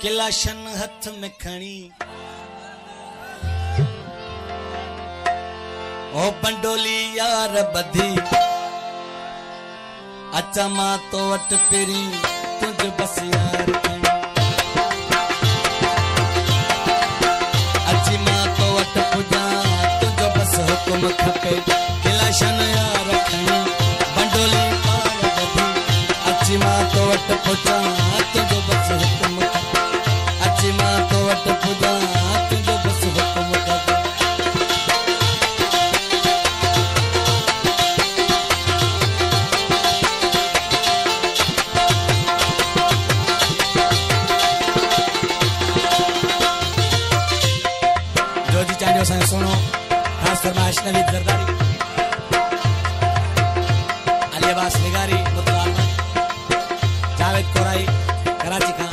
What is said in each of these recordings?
किलाशन हथ में खणी ओ बंडोली यार बधी अचा मां तो वट पेरी तुझ बस यार अची मां तो वट पुजा तुझ बस हुकुम खपे किलाशन यार खणी बंडोली यार बधी अची मां तो वट पुजा तुझ बस हुकुम अची मां तो वट पुजा तुझ बस हुकुम सुनो खास फरमाइश नवीद जरदारी अली अब्बास निगारी मुतलाल जावेद कोराई कराची का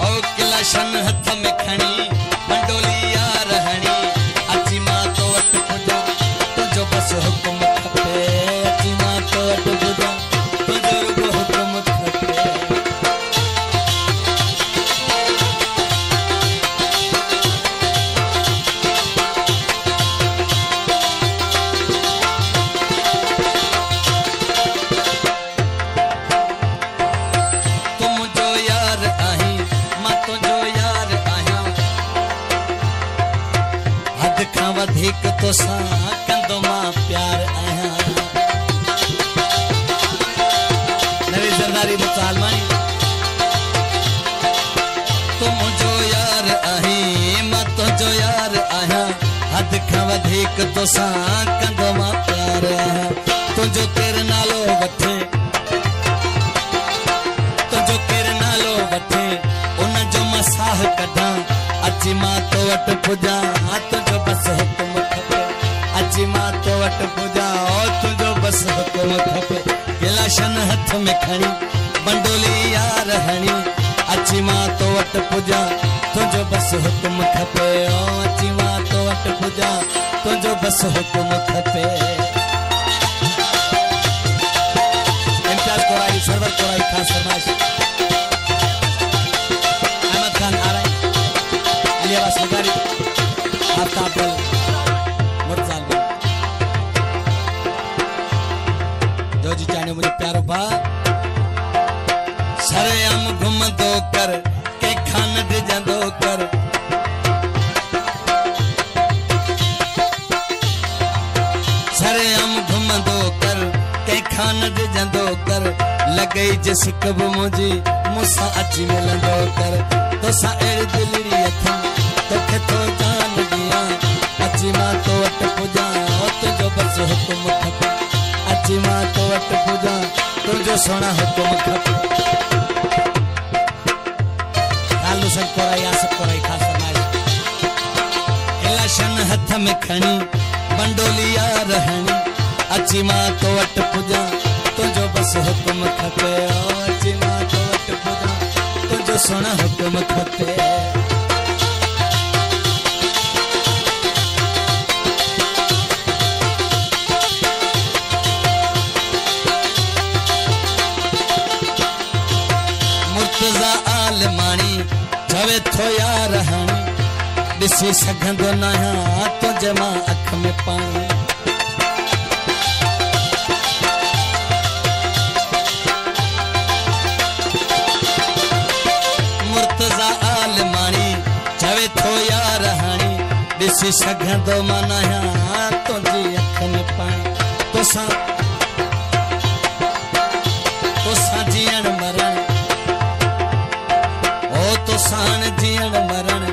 ओ किलाशन हथ में खणी बंडोली यार हणी अची मां तो वट पुजो तुझो बस हुकुम खपे अची मां तो वट पुजो तुझो रुगो हुकुम खपे वधिक तो सा कंदो मां प्यार आया नवी जरदारी मुसलमानी तुम जो यार आही मां तो जो यार आया हद खां वधिक तो सा कंदो मां प्यार आया तुझो केर नालो वठे तुझो केर नालो वठे उन जो मसाह कढां अची मां तो वट पुजा तुझो बस हुकुम खपे अची मां तो वट पुजा तुझो बस हुकुम खपे किलाशन हथ में खणी बंडोली यार हणी अची मां तो वट पुजा तुझो बस हुकुम खपे अची मां तो वट पुजा तुझो बस हुकुम खपे इम्तियाज कोराई सरवर कोराई खास फरमाइश अहमद खान आराई अली अब्बास निगारी आफ्ताब मुर्तजाल जो जी चाहने मुझे प्यारो भा सरेआम घुमंदो कर के खान डिजंदो कर सरेआम घुमंदो कर के खान डिजंदो कर लगई जिस कब मुझी मुसा अची मिलंदो कर तोसा एड़ी दिलड़ी अथन तोखे तो जान दिया अची मां तो वट पुजा तुझो बस हुकुम खपे अची मां तो वट पुजा तुझो सोना हुकुम खपे कालू सन कोराई आसफ कोराई खास फरमाइश किलाशन हथ में खणी बंडोली यार हणी अची मां तो वट पुजा तुझो बस हुकुम खपे अची मां तो वट पुजा तुझो सोना हुकुम खपे जवे थो यार हणी दिसी सघंदो न आहियां तुझे मां अख में पाणी मुर्तजा आलमानी जवे थो यार हणी दिसी सघंदो मां न आहियां तुझी अख में पाणी तोसां जीअण मरण तो सान जीण मरण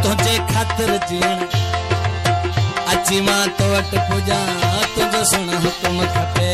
तुझे खातिर जीण अची मां तो वट पुजा तुझो सुना हुकुम खपे